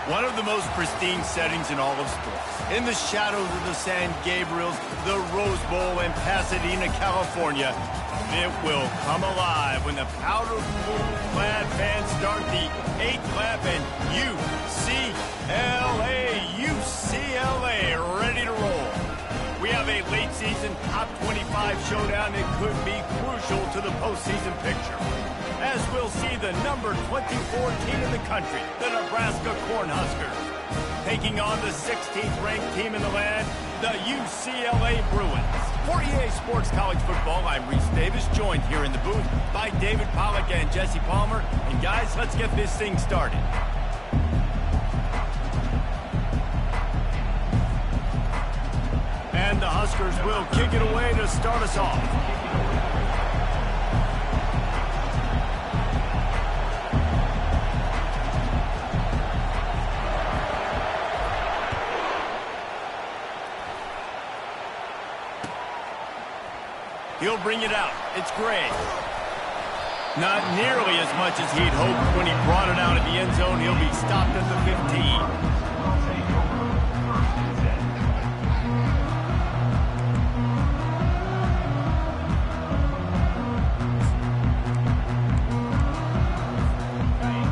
One of the most pristine settings in all of sports. In the shadows of the San Gabriels, the Rose Bowl in Pasadena, California, it will come alive when the powder blue-clad fans start the 8th lap and UCLA ready to roll. We have a late-season top 25 showdown that could be crucial to the postseason picture, as we'll see the number 24 team in the country, the Nebraska Cornhuskers, taking on the 16th ranked team in the land, the UCLA Bruins. For EA Sports College Football, I'm Reese Davis, joined here in the booth by David Pollack and Jesse Palmer. And guys, let's get this thing started. And the Huskers will kick it away to start us off. He'll bring it out. It's Gray. Not nearly as much as he'd hoped when he brought it out of the end zone. He'll be stopped at the 15.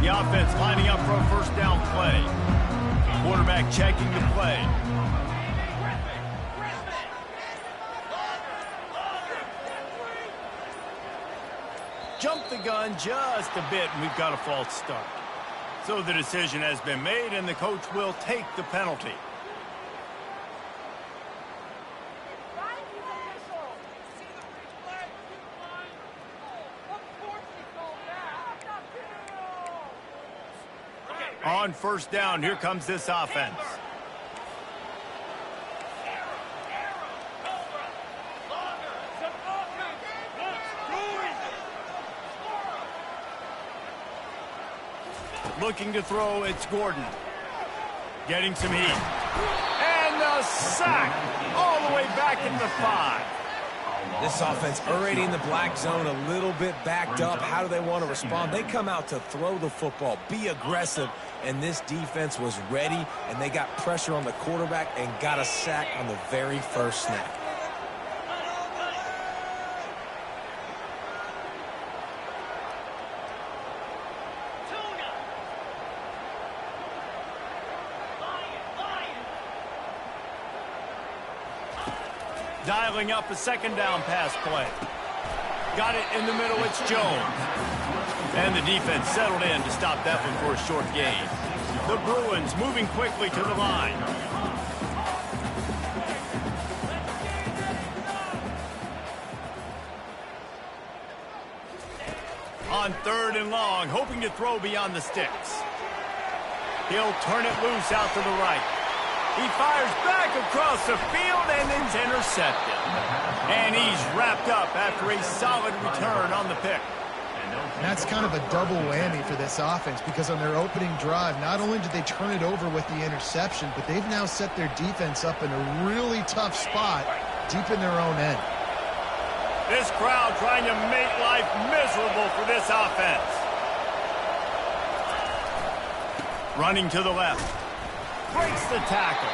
The offense lining up for a first down play. Quarterback checking the play. Jumped the gun just a bit, and we've got a false start. So the decision has been made, and the coach will take the penalty. On first down, here comes this offense. Looking to throw, it's Gordon. Getting some heat. And the sack all the way back in the 5. This offense already in the black zone, a little bit backed up. How do they want to respond? They come out to throw the football, be aggressive, and this defense was ready, and they got pressure on the quarterback and got a sack on the very first snap. Dialing up a second down pass play. Got it in the middle, it's Jones. And the defense settled in to stop that one for a short gain. The Bruins moving quickly to the line. On 3rd and long, hoping to throw beyond the sticks. He'll turn it loose out to the right. He fires back across the field and it's intercepted. And he's wrapped up after a solid return on the pick. And that's kind of a double whammy for this offense, because on their opening drive, not only did they turn it over with the interception, but they've now set their defense up in a really tough spot deep in their own end. This crowd trying to make life miserable for this offense. Running to the left. Breaks the tackle.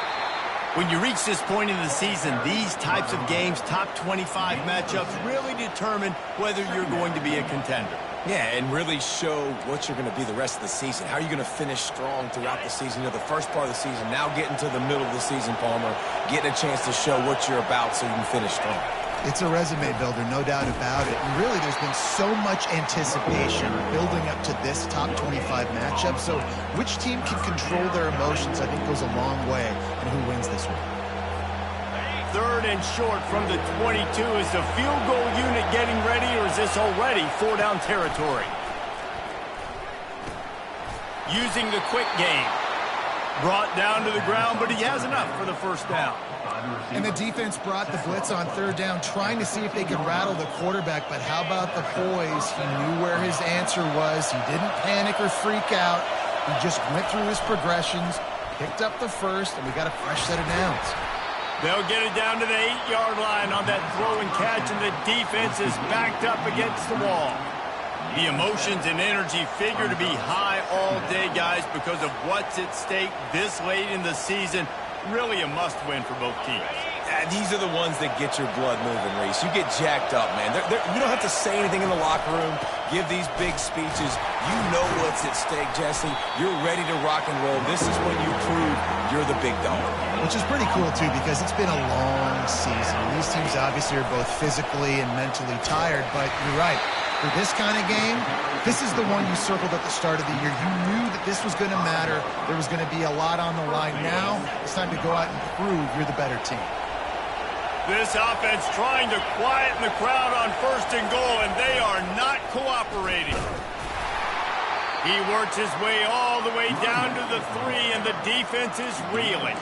When you reach this point in the season, these types of games, top 25 matchups, really determine whether you're going to be a contender. Yeah, and really show what you're going to be the rest of the season. How are you going to finish strong throughout the season? You know, the first part of the season, now getting to the middle of the season, Palmer, getting a chance to show what you're about so you can finish strong. It's a resume builder, no doubt about it. And really, there's been so much anticipation building up to this top 25 matchup. So which team can control their emotions, I think, goes a long way in who wins this one. 3rd and short from the 22. Is the field goal unit getting ready, or is this already 4-down territory? Using the quick game. Brought down to the ground, but he has enough for the first down. And the defense brought the blitz on 3rd down, trying to see if they could rattle the quarterback. But how about the poise? He knew where his answer was. He didn't panic or freak out. He just went through his progressions, picked up the first, and we got a fresh set of downs. They'll get it down to the 8-yard line on that throw and catch, and the defense is backed up against the wall. The emotions and energy figure to be high all day, guys, because of what's at stake this late in the season. Really a must-win for both teams. These are the ones that get your blood moving, Reese. You get jacked up, man. You don't have to say anything in the locker room, give these big speeches. You know what's at stake, Jesse. You're ready to rock and roll. This is when you prove you're the big dog. Which is pretty cool, too, because it's been a long season. These teams obviously are both physically and mentally tired, but you're right. For this kind of game, this is the one you circled at the start of the year. You knew that this was going to matter. There was going to be a lot on the line. Now it's time to go out and prove you're the better team. This offense trying to quieten the crowd on 1st and goal, and they are not cooperating. He works his way all the way down to the 3, and the defense is reeling.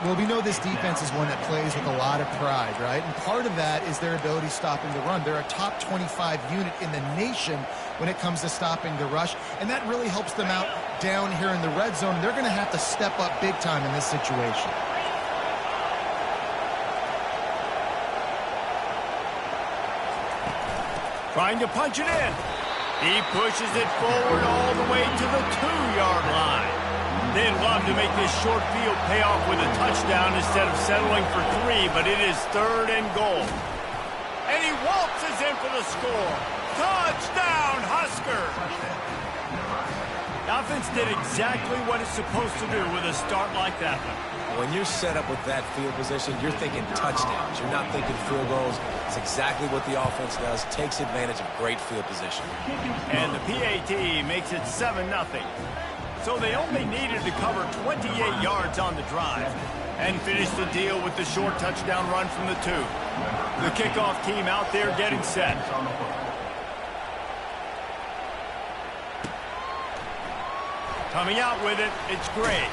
Well, we know this defense is one that plays with a lot of pride, right? And part of that is their ability stopping the run. They're a top 25 unit in the nation when it comes to stopping the rush, and that really helps them out down here in the red zone. They're going to have to step up big time in this situation. Trying to punch it in. He pushes it forward all the way to the 2-yard line. They'd love to make this short field pay off with a touchdown instead of settling for 3, but it is 3rd and goal. And he waltzes in for the score. Touchdown, Huskers! The offense did exactly what it's supposed to do with a start like that one. When you're set up with that field position, you're thinking touchdowns. You're not thinking field goals. It's exactly what the offense does. Takes advantage of great field position. And the PAT makes it 7-0. So they only needed to cover 28 yards on the drive and finish the deal with the short touchdown run from the 2. The kickoff team out there getting set. Coming out with it, it's Gray.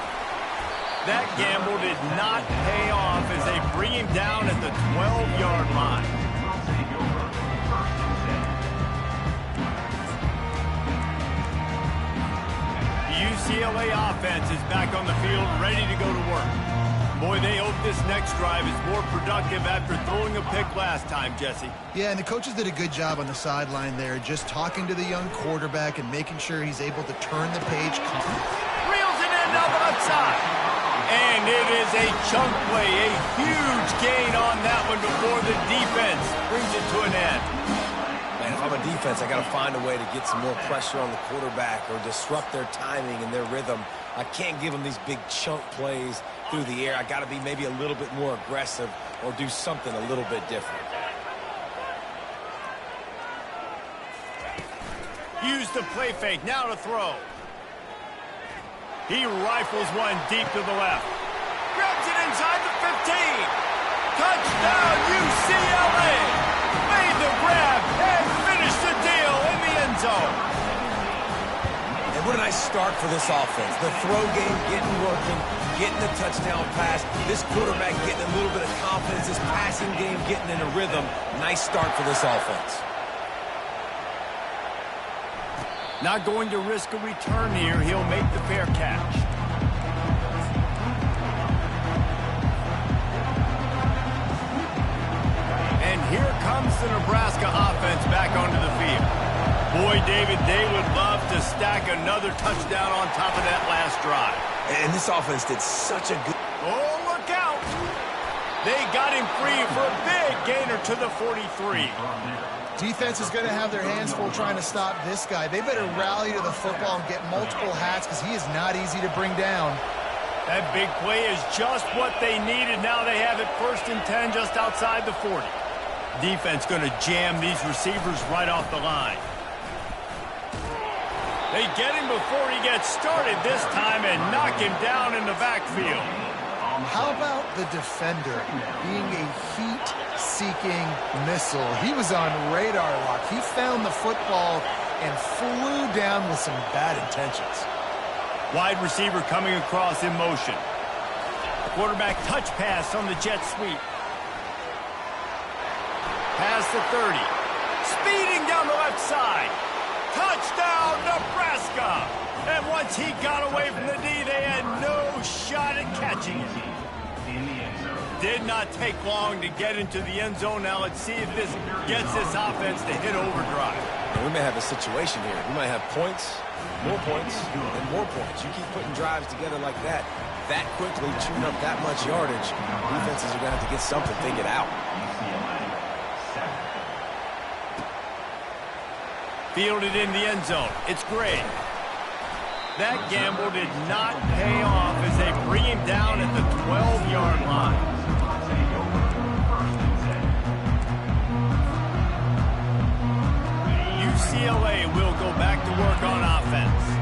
That gamble did not pay off as they bring him down at the 12-yard line. UCLA offense is back on the field, ready to go to work. Boy, they hope this next drive is more productive after throwing a pick last time, Jesse. Yeah, and the coaches did a good job on the sideline there, just talking to the young quarterback and making sure he's able to turn the page. Reels it in down the left side. And it is a chunk play, a huge gain on that one before the defense brings it to an end. Man, if I'm a defense, I got to find a way to get some more pressure on the quarterback or disrupt their timing and their rhythm. I can't give them these big chunk plays through the air. I got to be maybe a little bit more aggressive or do something a little bit different. Use the play fake, now to throw. He rifles one deep to the left. Grabs it inside the 15. Touchdown, UCLA. Made the grab and finished the deal in the end zone. And what a nice start for this offense. The throw game getting working, getting the touchdown pass. This quarterback getting a little bit of confidence. This passing game getting in a rhythm. Nice start for this offense. Not going to risk a return here. He'll make the fair catch. And here comes the Nebraska offense back onto the field. Boy, David, they would love to stack another touchdown on top of that last drive. And this offense did such a good... Oh, look out! They got him free for a big gainer to the 43. Defense is going to have their hands full trying to stop this guy. They better rally to the football and get multiple hats because he is not easy to bring down. That big play is just what they needed. Now they have it 1st and 10 just outside the 40. Defense going to jam these receivers right off the line. They get him before he gets started this time and knock him down in the backfield. How about the defender being a heat-seeking missile? He was on radar lock. He found the football and flew down with some bad intentions. Wide receiver coming across in motion. Quarterback touch pass on the jet sweep. Past the 30. Speeding down the left side. Touchdown, Nebraska! And once he got away from the D, they had no shot at catching it. Did not take long to get into the end zone. Now let's see if this gets this offense to hit overdrive. And we may have a situation here. We might have points, and more points. You keep putting drives together like that quickly, chewing up that much yardage, defenses are going to have to get something figured out. Fielded in the end zone. It's Gray. That gamble did not pay off as they bring him down at the 12-yard line. UCLA will go back to work on offense.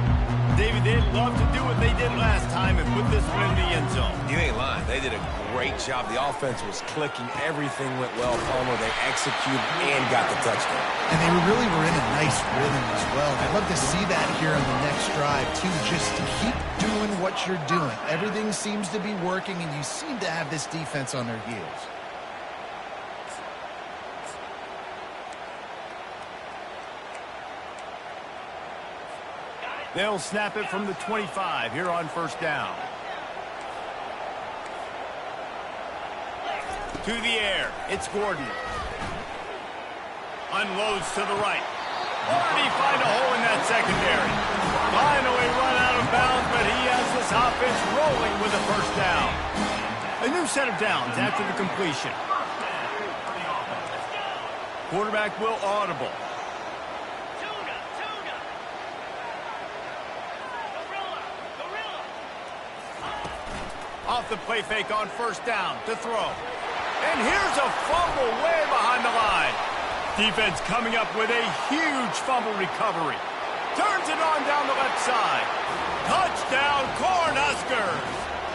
David, they'd love to do what they did last time and put this one in the end zone. You ain't lying. They did a great job. The offense was clicking. Everything went well. Palmer, they executed and got the touchdown. And they really were in a nice rhythm as well. I'd love to see that here on the next drive, too. Just keep doing what you're doing. Everything seems to be working, and you seem to have this defense on their heels. They'll snap it from the 25 here on first down. To the air, it's Gordon. Unloads to the right. Or did he find a hole in that secondary? Finally run out of bounds, but he has this offense rolling with a first down. A new set of downs after the completion. Quarterback will audible. Off the play fake on first down to throw. And here's a fumble way behind the line. Defense coming up with a huge fumble recovery. Turns it on down the left side. Touchdown, Cornhuskers.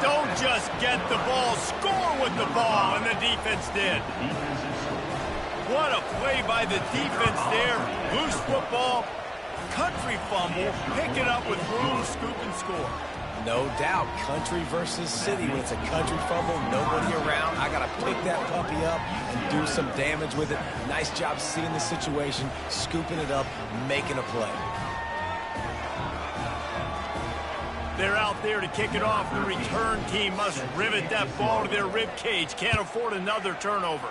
Don't just get the ball, score with the ball, and the defense did. What a play by the defense there. Loose football, country fumble, pick it up with room, scoop, and score. No doubt, country versus city. When it's a country fumble, nobody around. I got to pick that puppy up and do some damage with it. Nice job seeing the situation, scooping it up, making a play. They're out there to kick it off. The return team must rivet that ball to their rib cage. Can't afford another turnover.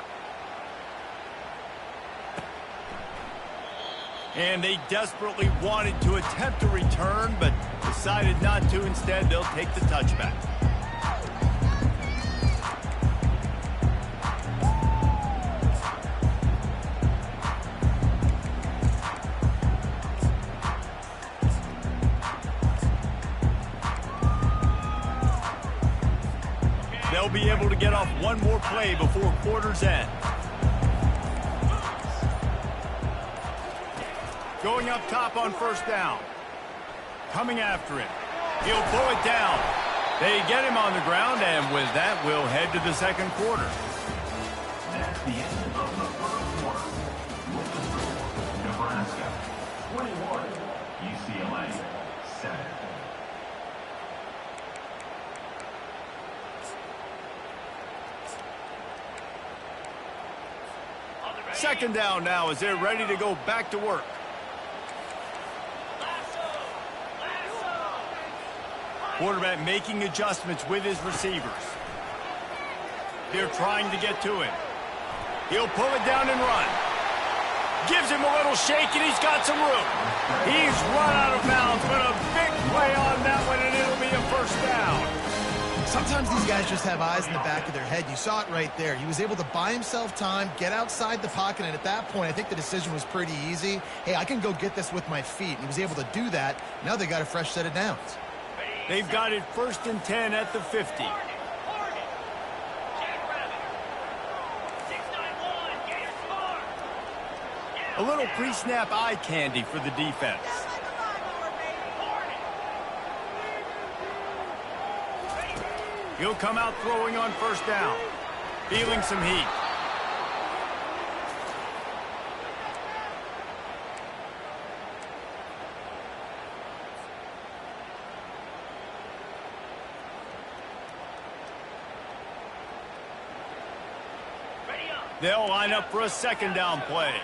And they desperately wanted to attempt a return, but decided not to. Instead, they'll take the touchback. They'll be able to get off one more play before quarter's end. Going up top on first down. Coming after him. He'll pull it down. They get him on the ground, and with that, we'll head to the second quarter. That's the end of the first quarter. Nebraska 21, UCLA 7. Second down now as they're ready to go back to work. Quarterback making adjustments with his receivers. They're trying to get to him. He'll pull it down and run. Gives him a little shake, and he's got some room. He's run out of bounds, but a big play on that one, and it'll be a first down. Sometimes these guys just have eyes in the back of their head. You saw it right there. He was able to buy himself time, get outside the pocket, and at that point, I think the decision was pretty easy. Hey, I can go get this with my feet. He was able to do that. Now they got a fresh set of downs. They've got it 1st and 10 at the 50. A little pre-snap eye candy for the defense. He'll come out throwing on first down. Feeling some heat. They'll line up for a second down play.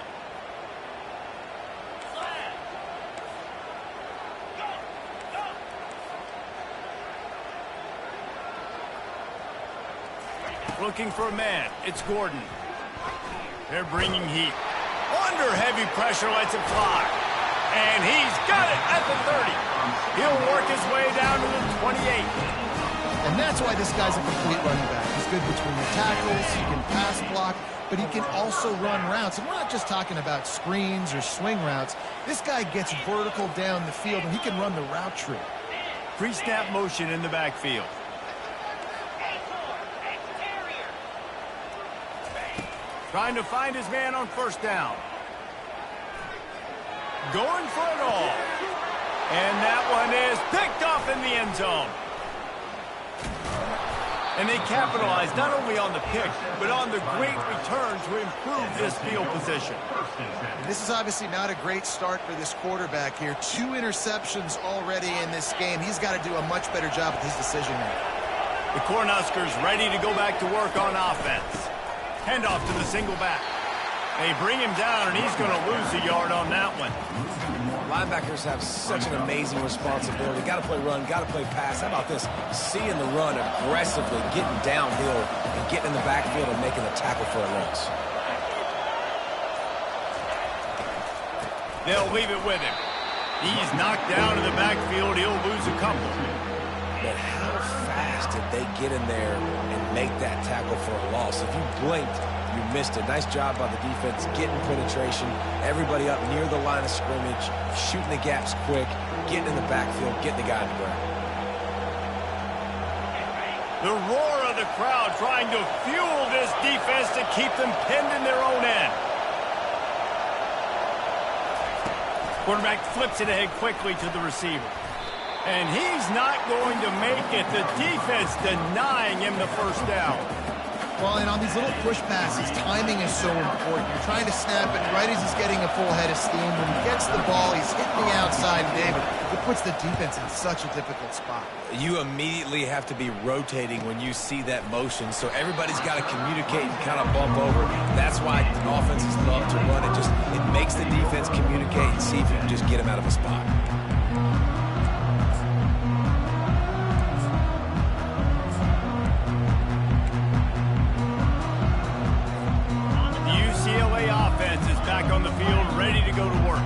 Looking for a man. It's Gordon. They're bringing heat. Under heavy pressure, lets it fly. And he's got it at the 30. He'll work his way down to the 28. And that's why this guy's a complete running back. He's good between the tackles, he can pass block, but he can also run routes. And we're not just talking about screens or swing routes. This guy gets vertical down the field, and he can run the route tree. Pre-snap motion in the backfield. Trying to find his man on first down. Going for it all. And that one is picked off in the end zone. And they capitalize not only on the pick, but on the great return to improve this field position. This is obviously not a great start for this quarterback here. 2 interceptions already in this game. He's got to do a much better job with his decision-making. The Cornhuskers ready to go back to work on offense. Handoff to the single back. They bring him down, and he's going to lose a yard on that one. Linebackers have such an amazing responsibility. Got to play run, got to play pass. How about this? Seeing the run aggressively, getting downhill, and getting in the backfield and making a tackle for a loss. They'll leave it with him. He's knocked down in the backfield. He'll lose a couple. But how fast did they get in there and make that tackle for a loss? If you blinked, you missed it. Nice job by the defense, getting penetration, everybody up near the line of scrimmage, shooting the gaps quick, getting in the backfield, getting the guy on the ground. The roar of the crowd trying to fuel this defense to keep them pinned in their own end. Quarterback flips it ahead quickly to the receiver. And he's not going to make it. The defense denying him the first down. Well, and on these little push passes, timing is so important. You're trying to snap it right as he's getting a full head of steam. When he gets the ball, he's hitting the outside, David. It puts the defense in such a difficult spot. You immediately have to be rotating when you see that motion, so everybody's got to communicate and kind of bump over. That's why offenses love to run it. It makes the defense communicate and see if you can just get him out of a spot. Back on the field, ready to go to work.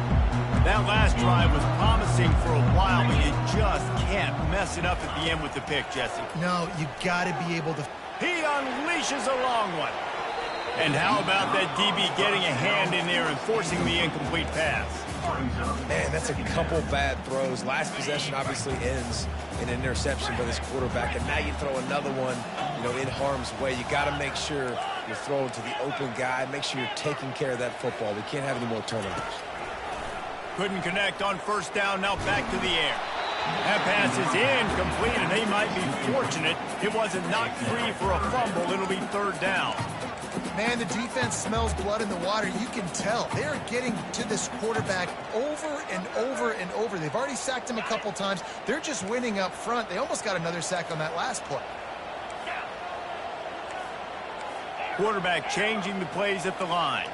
That last drive was promising for a while, but you just can't mess it up at the end with the pick, Jesse. No, you got to be able to. He unleashes a long one. And how about that DB getting a hand in there and forcing the incomplete pass? Man, that's a couple bad throws. Last possession obviously ends in an interception by this quarterback, and now you throw another one, in harm's way. You got to make sure you're throwing to the open guy. Make sure you're taking care of that football. We can't have any more turnovers. Couldn't connect on first down. Now back to the air. That pass is incomplete, and they might be fortunate it wasn't knocked free for a fumble. It'll be third down. Man, the defense smells blood in the water. You can tell. They're getting to this quarterback over and over and over. They've already sacked him a couple times. They're just winning up front. They almost got another sack on that last play. Quarterback changing the plays at the line.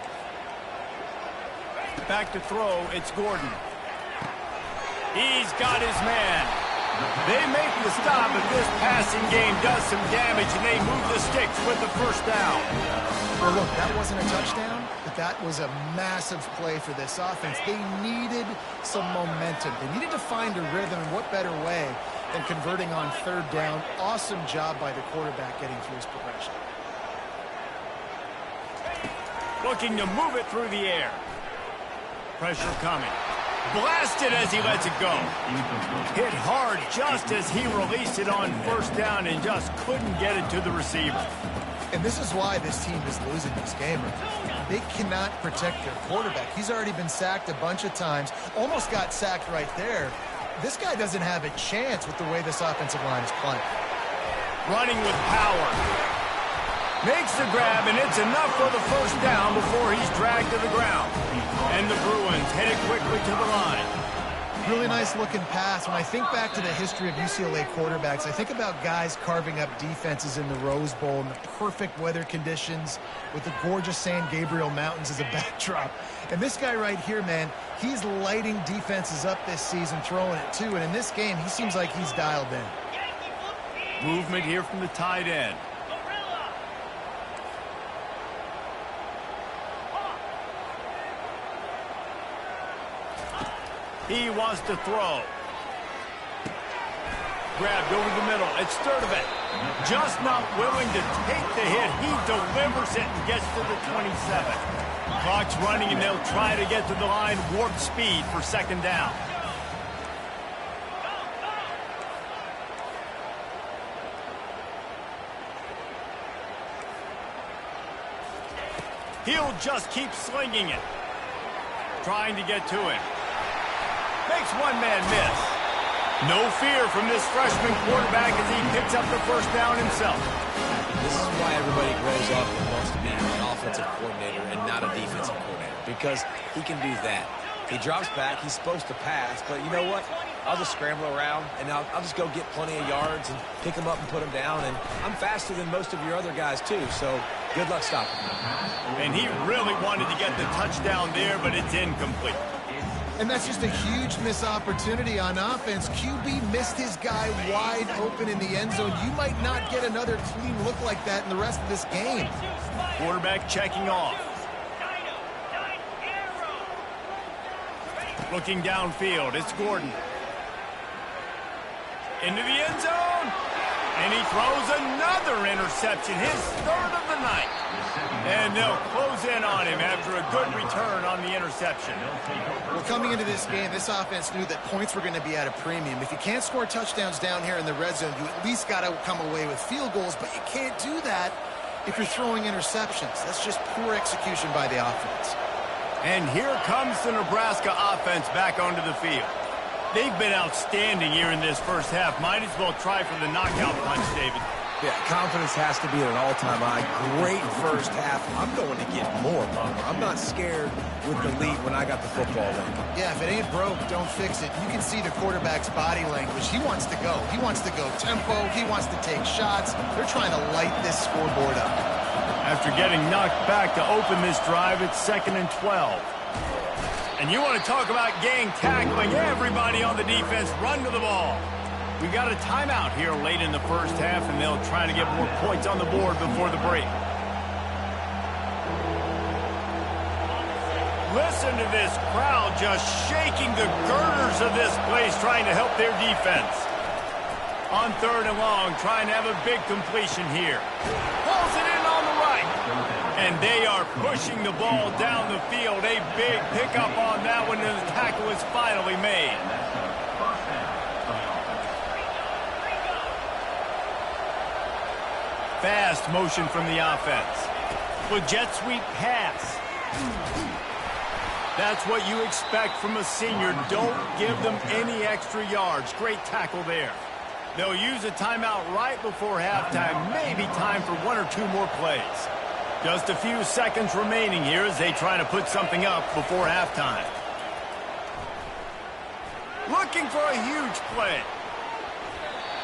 Back to throw, it's Gordon. He's got his man. They make the stop, but this passing game does some damage, and they move the sticks with the first down. Well, look, that wasn't a touchdown, but that was a massive play for this offense. They needed some momentum. They needed to find a rhythm, and what better way than converting on third down. Awesome job by the quarterback getting through his progression. Looking to move it through the air. Pressure coming. Blasted as he lets it go. Hit hard just as he released it on first down and just couldn't get it to the receiver. And this is why this team is losing this game. They cannot protect their quarterback. He's already been sacked a bunch of times. Almost got sacked right there. This guy doesn't have a chance with the way this offensive line is playing. Running with power. Makes the grab, and it's enough for the first down before he's dragged to the ground. And the Bruins headed quickly to the line. Really nice looking pass. When I think back to the history of UCLA quarterbacks, I think about guys carving up defenses in the Rose Bowl in the perfect weather conditions with the gorgeous San Gabriel Mountains as a backdrop. And this guy right here, man, he's lighting defenses up this season, throwing it too. And in this game, he seems like he's dialed in. Movement here from the tight end. He wants to throw. Grabbed over the middle. It's Sturdivant. Just not willing to take the hit. He delivers it and gets to the 27. Clock's running, and they'll try to get to the line warp speed for second down. He'll just keep slinging it. Trying to get to it. Makes one man miss. No fear from this freshman quarterback as he picks up the first down himself. This is why everybody grows up and wants to be an offensive coordinator and not a defensive coordinator, because he can do that. He drops back, he's supposed to pass, but you know what? I'll just scramble around, and I'll just go get plenty of yards and pick him up and put him down, and I'm faster than most of your other guys too, so good luck stopping him. And he really wanted to get the touchdown there, but it's incomplete. And that's just a huge missed opportunity on offense. QB missed his guy wide open in the end zone. You might not get another clean look like that in the rest of this game. Quarterback checking off. Looking downfield, it's Gordon. Into the end zone. And he throws another interception, his third of the night. And they'll close in on him after a good return on the interception. Well, coming into this game, this offense knew that points were going to be at a premium. If you can't score touchdowns down here in the red zone, you at least got to come away with field goals, but you can't do that if you're throwing interceptions. That's just poor execution by the offense. And here comes the Nebraska offense back onto the field. They've been outstanding here in this first half. Might as well try for the knockout punch, David. Yeah, confidence has to be at an all-time high. Great first half. I'm going to get more, Bomber. I'm not scared with the lead when I got the football in. Yeah, if it ain't broke, don't fix it. You can see the quarterback's body language. He wants to go. He wants to go tempo. He wants to take shots. They're trying to light this scoreboard up. After getting knocked back to open this drive, it's 2nd and 12. And you want to talk about gang tackling. Everybody on the defense run to the ball. We've got a timeout here late in the first half, and they'll try to get more points on the board before the break. Listen to this crowd just shaking the girders of this place, trying to help their defense. On 3rd and long, trying to have a big completion here. Pulls it in on the right. And they are pushing the ball down the field. A big pickup on that one, and the tackle is finally made. Fast motion from the offense. With jet sweep pass. That's what you expect from a senior. Don't give them any extra yards. Great tackle there. They'll use a timeout right before halftime. Maybe time for 1 or 2 more plays. Just a few seconds remaining here as they try to put something up before halftime. Looking for a huge play.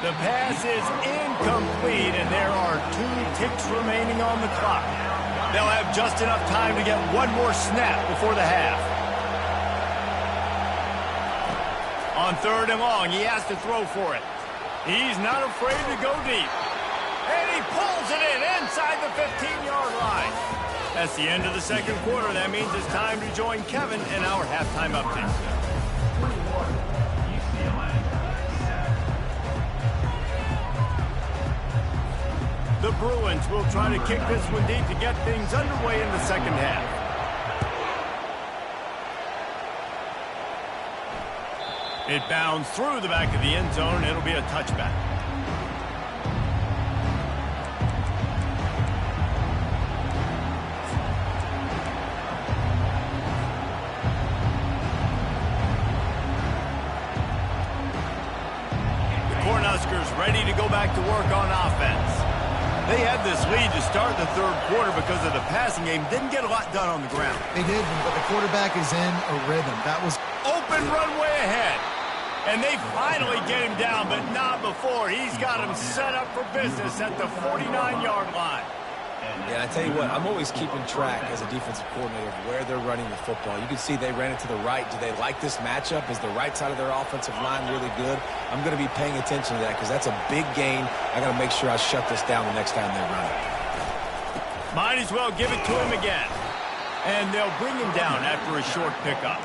The pass is incomplete, and there are 2 ticks remaining on the clock. They'll have just enough time to get one more snap before the half. On 3rd and long, he has to throw for it. He's not afraid to go deep. And he pulls it in inside the 15-yard line. That's the end of the second quarter. That means it's time to join Kevin in our halftime update. The Bruins will try to kick this one deep to get things underway in the second half. It bounds through the back of the end zone. It'll be a touchback. The Cornhuskers ready to go back to work on offense. They had this lead to start the third quarter because of the passing game. Didn't get a lot done on the ground. They did, but the quarterback is in a rhythm. That was open runway ahead. And they finally get him down, but not before. He's got him set up for business at the 49-yard line. Yeah, I tell you what, I'm always keeping track as a defensive coordinator of where they're running the football. You can see they ran it to the right. Do they like this matchup? Is the right side of their offensive line really good? I'm going to be paying attention to that because that's a big gain. I got to make sure I shut this down the next time they run it. Might as well give it to him again. And they'll bring him down after a short pickup.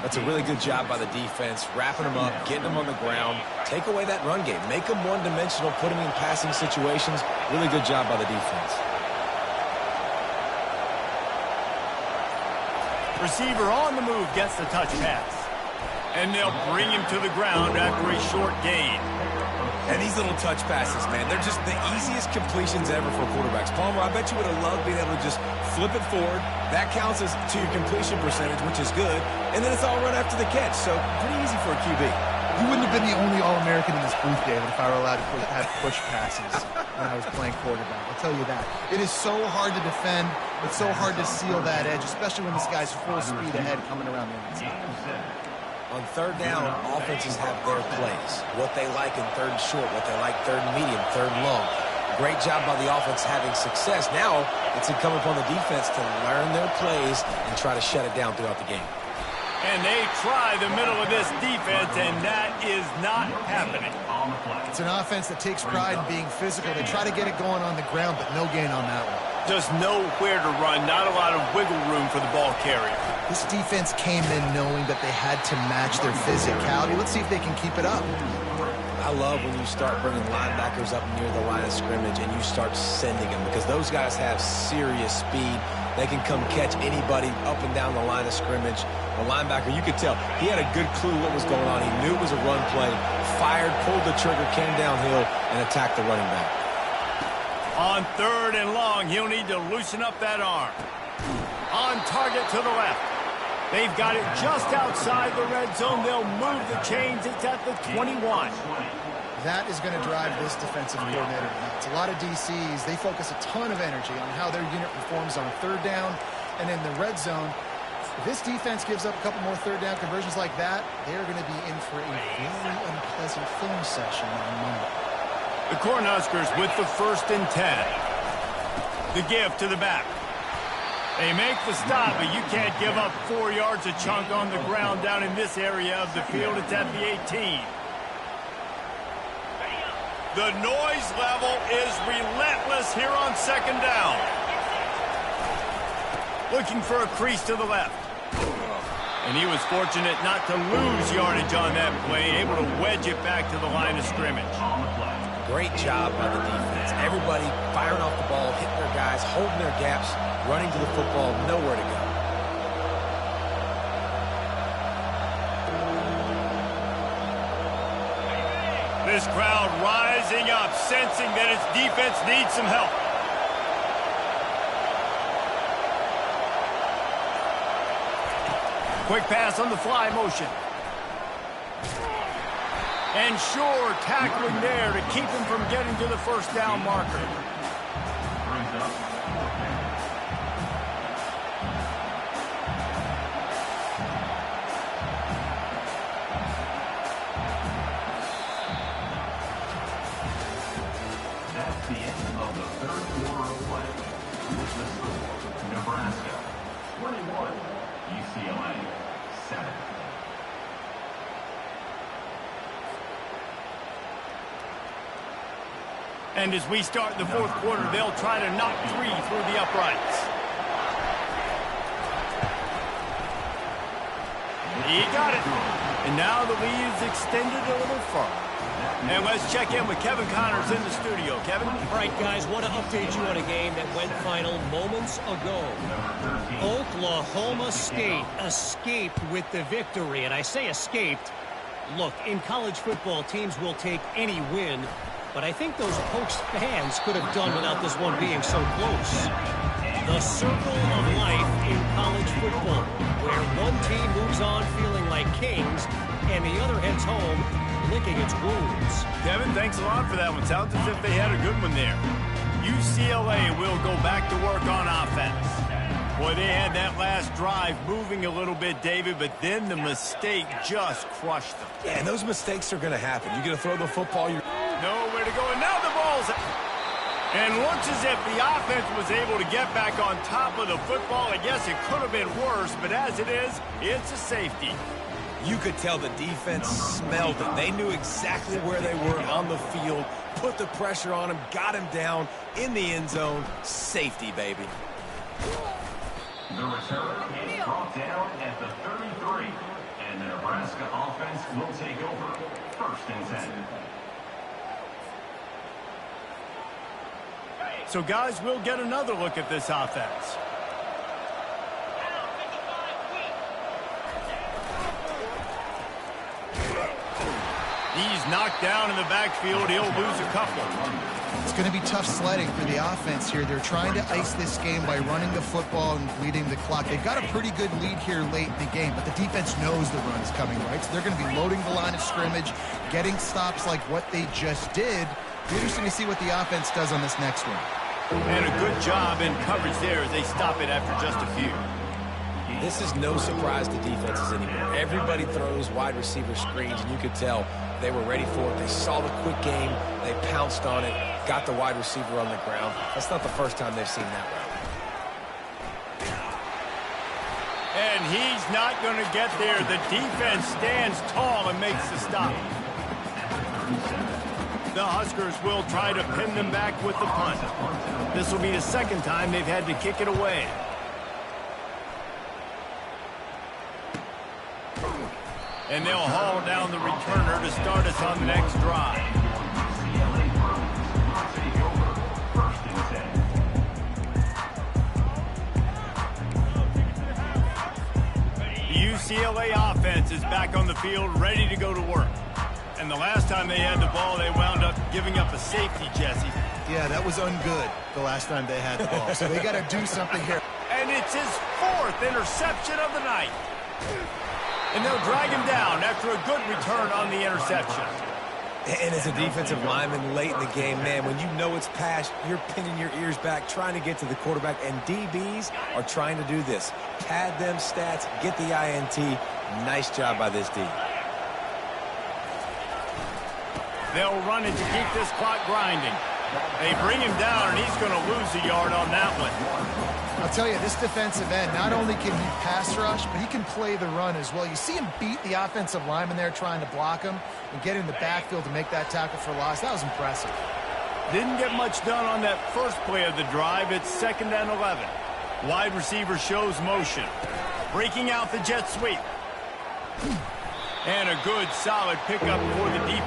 That's a really good job by the defense, wrapping them up, getting them on the ground, take away that run game, make them one-dimensional, put them in passing situations. Really good job by the defense. Receiver on the move gets the touch pass. And they'll bring him to the ground after a short gain. And these little touch passes, man, they're just the easiest completions ever for quarterbacks. Palmer, I bet you would have loved being able to just flip it forward. That counts as to your completion percentage, which is good. And then it's all run after the catch, so pretty easy for a QB. You wouldn't have been the only All-American in this booth, David, if I were allowed to have push passes when I was playing quarterback. I'll tell you that. It is so hard to defend. It's so hard to seal that edge, especially when this guy's full speed ahead coming around the outside. On third down, offenses have their plays. What they like in third and short, what they like third and medium, third and long. Great job by the offense having success. Now it's incumbent upon the defense to learn their plays and try to shut it down throughout the game. And they try the middle of this defense, and that is not happening. It's an offense that takes pride in being physical. They try to get it going on the ground, but no gain on that one. Just nowhere to run, not a lot of wiggle room for the ball carrier. This defense came in knowing that they had to match their physicality. Let's see if they can keep it up. I love when you start bringing linebackers up near the line of scrimmage and you start sending them, because those guys have serious speed. They can come catch anybody up and down the line of scrimmage. The linebacker, you could tell, he had a good clue what was going on. He knew it was a run play, fired, pulled the trigger, came downhill, and attacked the running back. On third and long, he'll need to loosen up that arm. On target to the left. They've got it just outside the red zone. They'll move the chains. It's at the 21. That is going to drive this defensive coordinator nuts. A lot of DCs, they focus a ton of energy on how their unit performs on third down and in the red zone. If this defense gives up a couple more third down conversions like that, they're going to be in for a very unpleasant film session on Monday. The Cornhuskers with the 1st and 10. The give to the back. They make the stop, but you can't give up 4 yards a chunk on the ground down in this area of the field. It's at the 18. The noise level is relentless here on 2nd down. Looking for a crease to the left. And he was fortunate not to lose yardage on that play, able to wedge it back to the line of scrimmage. Great job by the defense. Everybody firing off the ball, hitting their guys, holding their gaps, running to the football, nowhere to go. This crowd rising up, sensing that its defense needs some help. Quick pass on the fly motion. And sure tackling there to keep him from getting to the 1st down marker. That's the end of the 3rd quarter of play. With the score, Nebraska 21, UCLA 7. And as we start the 4th quarter, they'll try to knock 3 through the uprights. He got it. And now the lead is extended a little further. And let's check in with Kevin Connors in the studio. Kevin? All right, guys, want to update you on a game that went final moments ago. Oklahoma State escaped with the victory. And I say escaped. Look, in college football, teams will take any win. But I think those Pokes fans could have done without this one being so close. The circle of life in college football, where one team moves on feeling like kings, and the other heads home licking its wounds. Kevin, thanks a lot for that one. Sounds as if they had a good one there. UCLA will go back to work on offense. Boy, they had that last drive moving a little bit, David, but then the mistake just crushed them. Yeah, and those mistakes are going to happen. You're going to throw the football. Nowhere to go, and now the ball's... And looks as if the offense was able to get back on top of the football. I guess it could have been worse, but as it is, it's a safety. You could tell the defense smelled it. They knew exactly where they were on the field, put the pressure on him, got him down in the end zone. Safety, baby. The return is brought down at the 33. And the Nebraska offense will take over. 1st and 10. So, guys, we'll get another look at this offense. He's knocked down in the backfield. He'll lose a couple. It's going to be tough sledding for the offense here. They're trying to ice this game by running the football and bleeding the clock. They've got a pretty good lead here late in the game, but the defense knows the run's coming, right? So they're going to be loading the line of scrimmage, getting stops like what they just did. Be interesting to see what the offense does on this next one. And a good job in coverage there as they stop it after just a few. This is no surprise to defenses anymore. Everybody throws wide receiver screens, and you could tell they were ready for it. They saw the quick game. They pounced on it, got the wide receiver on the ground. That's not the first time they've seen that route. And he's not going to get there. The defense stands tall and makes the stop. The Huskers will try to pin them back with the punt. This will be the second time they've had to kick it away. And they'll haul down the returner to start us on the next drive. The UCLA offense is back on the field, ready to go to work. And the last time they had the ball, they wound up giving up a safety, Jesse. Yeah, that was ungood the last time they had the ball. So they got to do something here. And it's his 4th interception of the night. And they'll drag him down after a good return on the interception. And as a defensive lineman late in the game, man, when you know it's past, you're pinning your ears back, trying to get to the quarterback. And DBs are trying to do this. Pad them stats, get the INT. Nice job by this D. They'll run it to keep this clock grinding. They bring him down, and he's going to lose a yard on that one. I'll tell you, this defensive end, not only can he pass rush, but he can play the run as well. You see him beat the offensive lineman there trying to block him and get in the backfield to make that tackle for loss. That was impressive. Didn't get much done on that first play of the drive. It's 2nd and 11. Wide receiver shows motion. Breaking out the jet sweep. And a good, solid pickup for the deep.